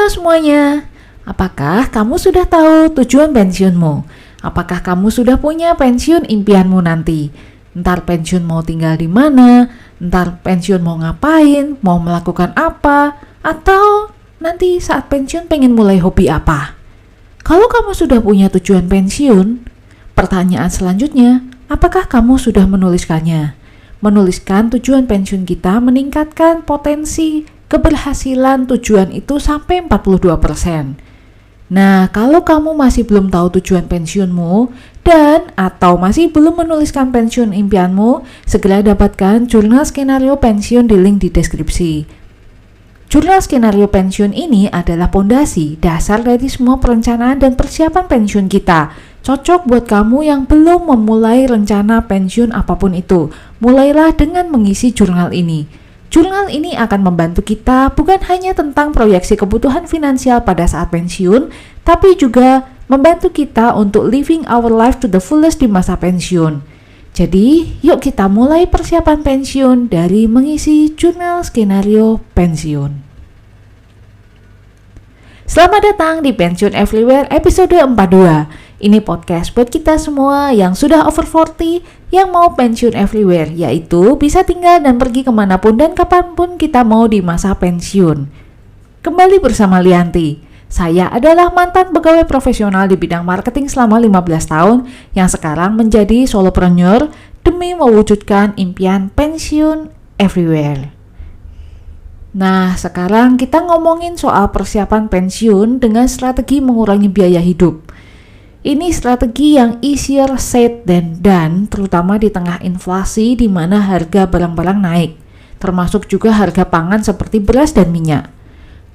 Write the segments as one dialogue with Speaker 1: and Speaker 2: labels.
Speaker 1: Halo semuanya, apakah kamu sudah tahu tujuan pensiunmu? Apakah kamu sudah punya pensiun impianmu nanti? Ntar pensiun mau tinggal di mana? Ntar pensiun mau ngapain? Mau melakukan apa? Atau nanti saat pensiun pengen mulai hobi apa? Kalau kamu sudah punya tujuan pensiun, pertanyaan selanjutnya, apakah kamu sudah menuliskannya? Menuliskan tujuan pensiun kita meningkatkan potensi keberhasilan tujuan itu sampai 42%. Nah, kalau kamu masih belum tahu tujuan pensiunmu dan atau masih belum menuliskan pensiun impianmu, segera dapatkan jurnal skenario pensiun di link di deskripsi. Jurnal skenario pensiun ini adalah pondasi dasar dari semua perencanaan dan persiapan pensiun kita. Cocok buat kamu yang belum memulai rencana pensiun apapun itu. Mulailah dengan mengisi jurnal ini. Jurnal ini akan membantu kita bukan hanya tentang proyeksi kebutuhan finansial pada saat pensiun, tapi juga membantu kita untuk living our life to the fullest di masa pensiun. Jadi, yuk kita mulai persiapan pensiun dari mengisi jurnal skenario pensiun. Selamat datang di Pensiun Everywhere episode 42. Ini podcast buat kita semua yang sudah over 40 yang mau pensiun everywhere, yaitu bisa tinggal dan pergi kemanapun dan kapanpun kita mau di masa pensiun. Kembali bersama Lianti. Saya adalah mantan pegawai profesional di bidang marketing selama 15 tahun yang sekarang menjadi solopreneur demi mewujudkan impian pensiun everywhere. Nah, sekarang kita ngomongin soal persiapan pensiun dengan strategi mengurangi biaya hidup. Ini strategi yang easier said than done, terutama di tengah inflasi di mana harga barang-barang naik, termasuk juga harga pangan seperti beras dan minyak.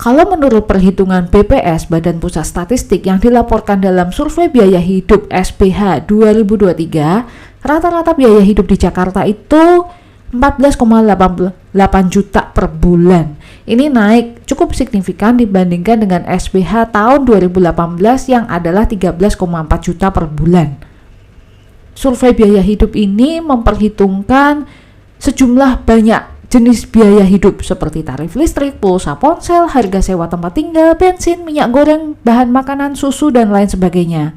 Speaker 1: Kalau menurut perhitungan BPS, Badan Pusat Statistik yang dilaporkan dalam survei biaya hidup SPH 2023, rata-rata biaya hidup di Jakarta itu 14,88 juta per bulan. Ini naik cukup signifikan dibandingkan dengan SPH tahun 2018 yang adalah 13,4 juta per bulan. Survei biaya hidup ini memperhitungkan sejumlah banyak jenis biaya hidup seperti tarif listrik, pulsa ponsel, harga sewa tempat tinggal, bensin, minyak goreng, bahan makanan, susu, dan lain sebagainya.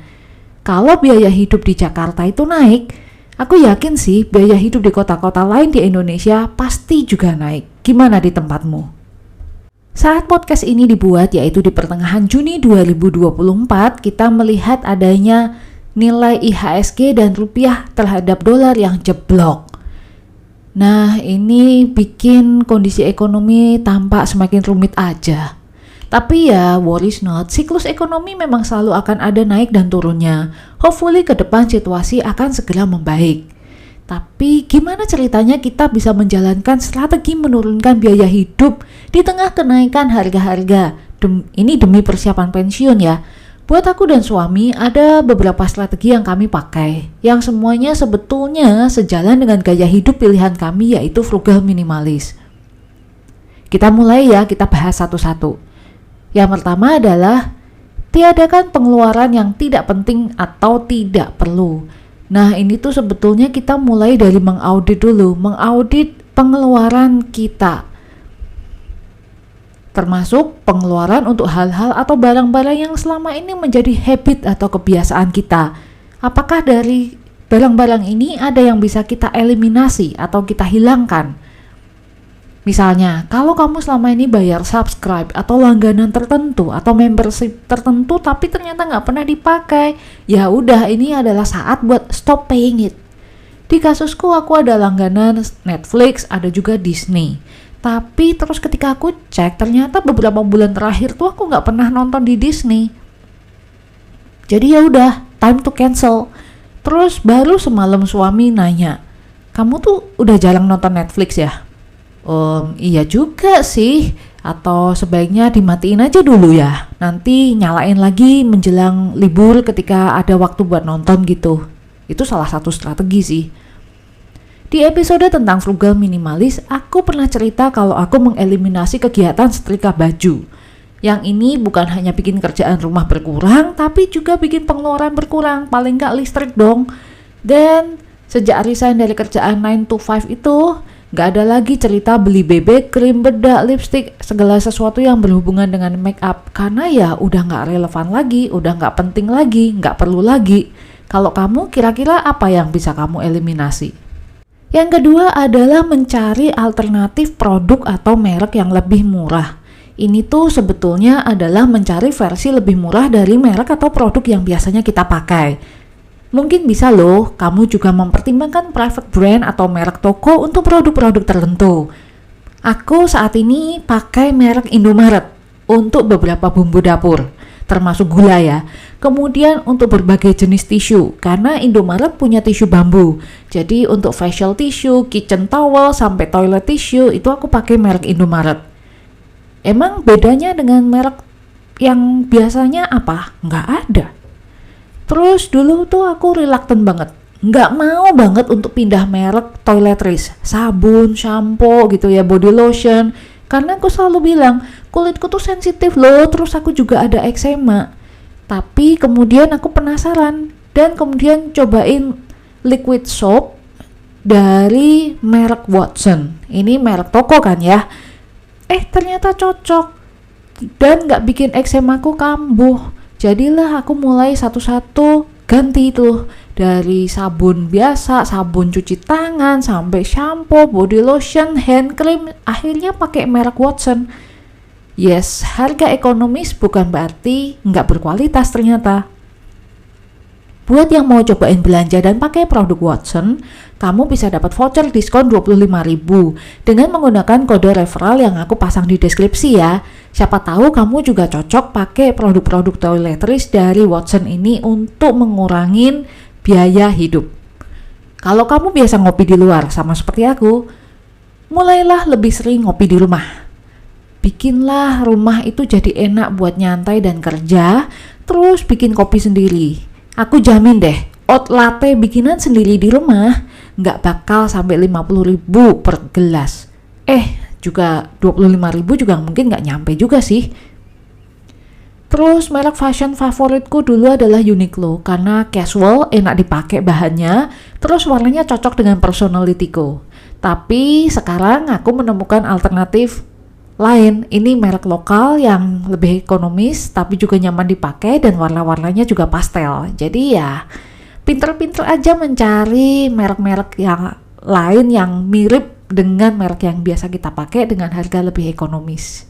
Speaker 1: Kalau biaya hidup di Jakarta itu naik, aku yakin sih biaya hidup di kota-kota lain di Indonesia pasti juga naik. Gimana di tempatmu? Saat podcast ini dibuat, yaitu di pertengahan Juni 2024, kita melihat adanya nilai IHSG dan rupiah terhadap dolar yang jeblok. Nah, ini bikin kondisi ekonomi tampak semakin rumit aja. Tapi ya, worries not, siklus ekonomi memang selalu akan ada naik dan turunnya. Hopefully ke depan situasi akan segera membaik. Tapi gimana ceritanya kita bisa menjalankan strategi menurunkan biaya hidup di tengah kenaikan harga-harga? Ini demi persiapan pensiun ya. Buat aku dan suami ada beberapa strategi yang kami pakai, yang semuanya sebetulnya sejalan dengan gaya hidup pilihan kami, yaitu frugal minimalis. Kita mulai ya, kita bahas satu-satu. Yang pertama adalah tiadakan pengeluaran yang tidak penting atau tidak perlu. Nah, ini tuh sebetulnya kita mulai dari mengaudit dulu, mengaudit pengeluaran kita. Termasuk pengeluaran untuk hal-hal atau barang-barang yang selama ini menjadi habit atau kebiasaan kita. Apakah dari barang-barang ini ada yang bisa kita eliminasi atau kita hilangkan? Misalnya, kalau kamu selama ini bayar subscribe atau langganan tertentu atau membership tertentu tapi ternyata nggak pernah dipakai, ya udah, ini adalah saat buat stop paying it. Di kasusku aku ada langganan Netflix, ada juga Disney. Tapi terus ketika aku cek, ternyata beberapa bulan terakhir tuh aku nggak pernah nonton di Disney. Jadi ya udah, time to cancel. Terus baru semalam suami nanya, kamu tuh udah jarang nonton Netflix ya? Iya juga sih, atau sebaiknya dimatiin aja dulu ya, nanti nyalain lagi menjelang libur ketika ada waktu buat nonton gitu. Itu salah satu strategi sih. Di episode tentang frugal minimalis, aku pernah cerita kalau aku mengeliminasi kegiatan setrika baju. Yang ini bukan hanya bikin kerjaan rumah berkurang, tapi juga bikin pengeluaran berkurang, paling nggak listrik dong. Dan sejak resign dari kerjaan 9 to 5 itu, Nggak ada lagi cerita beli BB cream, bedak, lipstick, segala sesuatu yang berhubungan dengan make up. Karena ya udah nggak relevan lagi, udah nggak penting lagi, nggak perlu lagi. Kalau kamu, kira-kira apa yang bisa kamu eliminasi? Yang kedua adalah mencari alternatif produk atau merek yang lebih murah. Ini tuh sebetulnya adalah mencari versi lebih murah dari merek atau produk yang biasanya kita pakai. Mungkin bisa loh, kamu juga mempertimbangkan private brand atau merek toko untuk produk-produk tertentu. Aku saat ini pakai merek Indomaret untuk beberapa bumbu dapur, termasuk gula ya. Kemudian untuk berbagai jenis tisu, karena Indomaret punya tisu bambu. Jadi untuk facial tissue, kitchen towel, sampai toilet tissue, itu aku pakai merek Indomaret. Emang bedanya dengan merek yang biasanya apa? Nggak ada. Terus dulu tuh aku reluctant banget, nggak mau banget untuk pindah merek toiletries, sabun, shampoo gitu ya, body lotion. Karena aku selalu bilang, kulitku tuh sensitif loh, terus aku juga ada eksema. Tapi kemudian aku penasaran, dan kemudian cobain liquid soap dari merek Watson. Ini merek toko kan ya. Ternyata cocok dan nggak bikin eksemaku kambuh. Jadilah aku mulai satu-satu ganti tuh, dari sabun biasa, sabun cuci tangan, sampai shampoo, body lotion, hand cream, akhirnya pakai merek Watson. Yes, harga ekonomis bukan berarti nggak berkualitas ternyata. Buat yang mau cobain belanja dan pakai produk Watson, kamu bisa dapat voucher diskon 25.000 dengan menggunakan kode referral yang aku pasang di deskripsi ya. Siapa tahu kamu juga cocok pakai produk-produk toiletries dari Watson ini untuk mengurangin biaya hidup. Kalau kamu biasa ngopi di luar sama seperti aku, mulailah lebih sering ngopi di rumah. Bikinlah rumah itu jadi enak buat nyantai dan kerja, terus bikin kopi sendiri. Aku jamin deh, hot latte bikinan sendiri di rumah nggak bakal sampai 50.000 per gelas. Juga 25.000 juga mungkin nggak nyampe juga sih. Terus merek fashion favoritku dulu adalah Uniqlo karena casual, enak dipakai bahannya, terus warnanya cocok dengan personalitiku. Tapi sekarang aku menemukan alternatif lain. Ini merek lokal yang lebih ekonomis tapi juga nyaman dipakai dan warna-warnanya juga pastel. Jadi ya pinter-pinter aja mencari merek-merek yang lain yang mirip dengan merek yang biasa kita pakai dengan harga lebih ekonomis.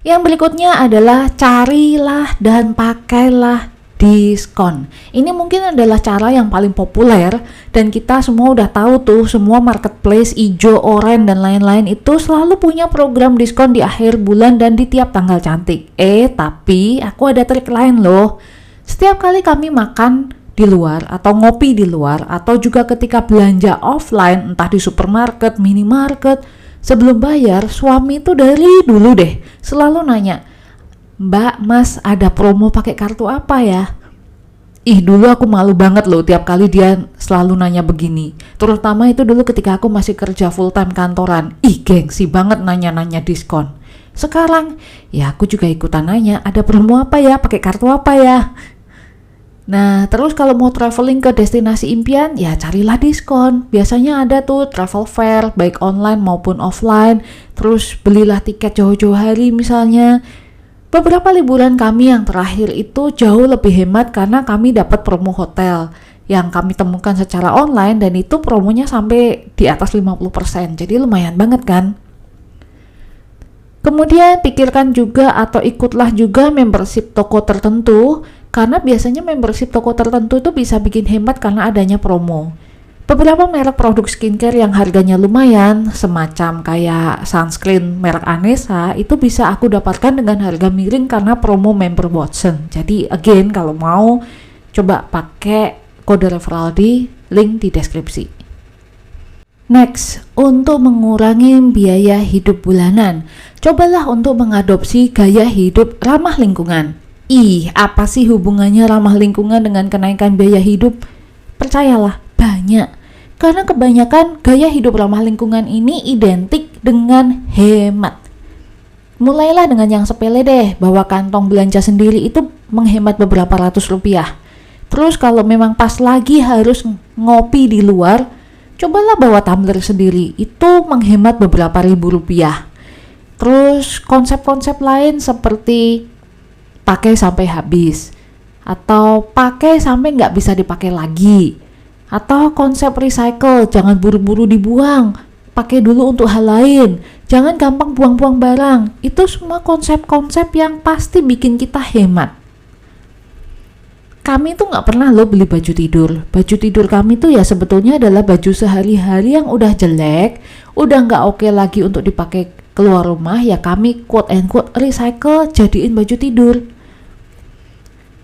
Speaker 1: Yang berikutnya adalah carilah dan pakailah diskon. Ini mungkin adalah cara yang paling populer dan kita semua udah tahu tuh, semua marketplace ijo, oranye dan lain-lain itu selalu punya program diskon di akhir bulan dan di tiap tanggal cantik. Tapi aku ada trik lain loh. Setiap kali kami makan di luar atau ngopi di luar atau juga ketika belanja offline entah di supermarket, minimarket, sebelum bayar suami tuh dari dulu deh selalu nanya, "Mbak, Mas, ada promo pakai kartu apa ya?" Dulu aku malu banget loh tiap kali dia selalu nanya begini. Terutama itu dulu ketika aku masih kerja full time kantoran. Gengsi banget nanya-nanya diskon. Sekarang ya aku juga ikutan nanya, ada promo apa ya, pakai kartu apa ya. Nah, terus kalau mau traveling ke destinasi impian, ya carilah diskon. Biasanya ada tuh travel fair, baik online maupun offline. Terus belilah tiket jauh-jauh hari misalnya. Beberapa liburan kami yang terakhir itu jauh lebih hemat karena kami dapat promo hotel yang kami temukan secara online dan itu promonya sampai di atas 50%. Jadi lumayan banget kan? Kemudian pikirkan juga atau ikutlah juga membership toko tertentu karena biasanya membership toko tertentu itu bisa bikin hemat karena adanya promo. Beberapa merek produk skincare yang harganya lumayan, semacam kayak sunscreen merek Anessa, itu bisa aku dapatkan dengan harga miring karena promo member Watson. Jadi again, kalau mau coba pakai kode referral di link di deskripsi. Next, untuk mengurangi biaya hidup bulanan, cobalah untuk mengadopsi gaya hidup ramah lingkungan. Apa sih hubungannya ramah lingkungan dengan kenaikan biaya hidup? Percayalah, banyak. Karena kebanyakan gaya hidup ramah lingkungan ini identik dengan hemat. Mulailah dengan yang sepele deh, bahwa kantong belanja sendiri itu menghemat beberapa ratus rupiah. Terus kalau memang pas lagi harus ngopi di luar, cobalah bawa tumbler sendiri, itu menghemat beberapa ribu rupiah. Terus konsep-konsep lain seperti pakai sampai habis, atau pakai sampai nggak bisa dipakai lagi, atau konsep recycle, jangan buru-buru dibuang, pakai dulu untuk hal lain, jangan gampang buang-buang barang. Itu semua konsep-konsep yang pasti bikin kita hemat. Kami tuh nggak pernah loh beli baju tidur. Baju tidur kami tuh ya sebetulnya adalah baju sehari-hari yang udah jelek, udah nggak oke lagi untuk dipakai keluar rumah, ya kami quote and quote recycle jadiin baju tidur.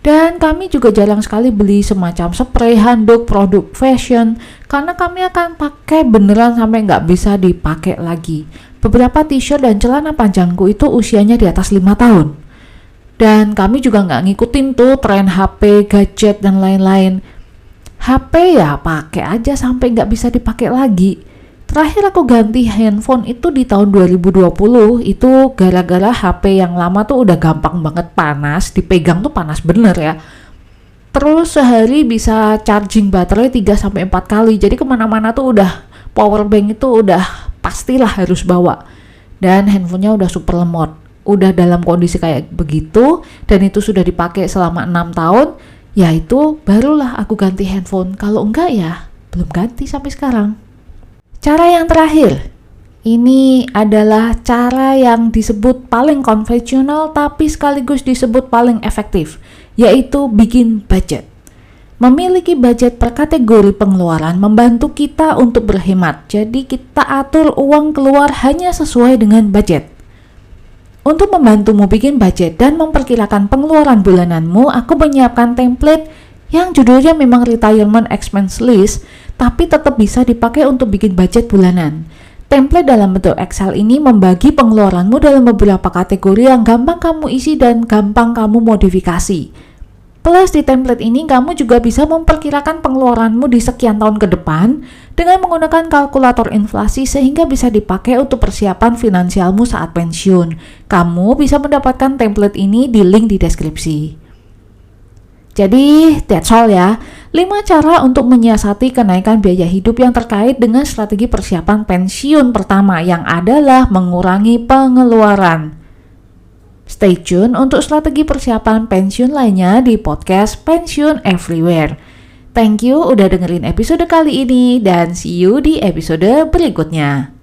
Speaker 1: Dan kami juga jarang sekali beli semacam spray, handuk, produk fashion, karena kami akan pakai beneran sampai nggak bisa dipakai lagi. Beberapa t-shirt dan celana panjangku itu usianya di atas 5 tahun. Dan kami juga nggak ngikutin tuh tren HP, gadget, dan lain-lain. HP ya pakai aja sampai nggak bisa dipakai lagi. Terakhir aku ganti handphone itu di tahun 2020, itu gara-gara HP yang lama tuh udah gampang banget panas, dipegang tuh panas bener ya. Terus sehari bisa charging baterai 3-4 kali, jadi kemana-mana tuh udah power bank itu udah pastilah harus bawa. Dan handphonenya udah super lemot, udah dalam kondisi kayak begitu, dan itu sudah dipakai selama 6 tahun, ya itu barulah aku ganti handphone. Kalau enggak ya belum ganti sampai sekarang. Cara yang terakhir, ini adalah cara yang disebut paling konvensional tapi sekaligus disebut paling efektif, yaitu bikin budget. Memiliki budget per kategori pengeluaran membantu kita untuk berhemat, jadi kita atur uang keluar hanya sesuai dengan budget. Untuk membantumu bikin budget dan memperkirakan pengeluaran bulananmu, aku menyiapkan template yang judulnya memang Retirement Expense List, tapi tetap bisa dipakai untuk bikin budget bulanan. Template dalam bentuk Excel ini membagi pengeluaranmu dalam beberapa kategori yang gampang kamu isi dan gampang kamu modifikasi. Plus di template ini kamu juga bisa memperkirakan pengeluaranmu di sekian tahun ke depan dengan menggunakan kalkulator inflasi sehingga bisa dipakai untuk persiapan finansialmu saat pensiun. Kamu bisa mendapatkan template ini di link di deskripsi. Jadi, that's all ya. 5 cara untuk menyiasati kenaikan biaya hidup yang terkait dengan strategi persiapan pensiun pertama, yang adalah mengurangi pengeluaran. Stay tune untuk strategi persiapan pensiun lainnya di podcast Pensiun Everywhere. Thank you udah dengerin episode kali ini dan see you di episode berikutnya.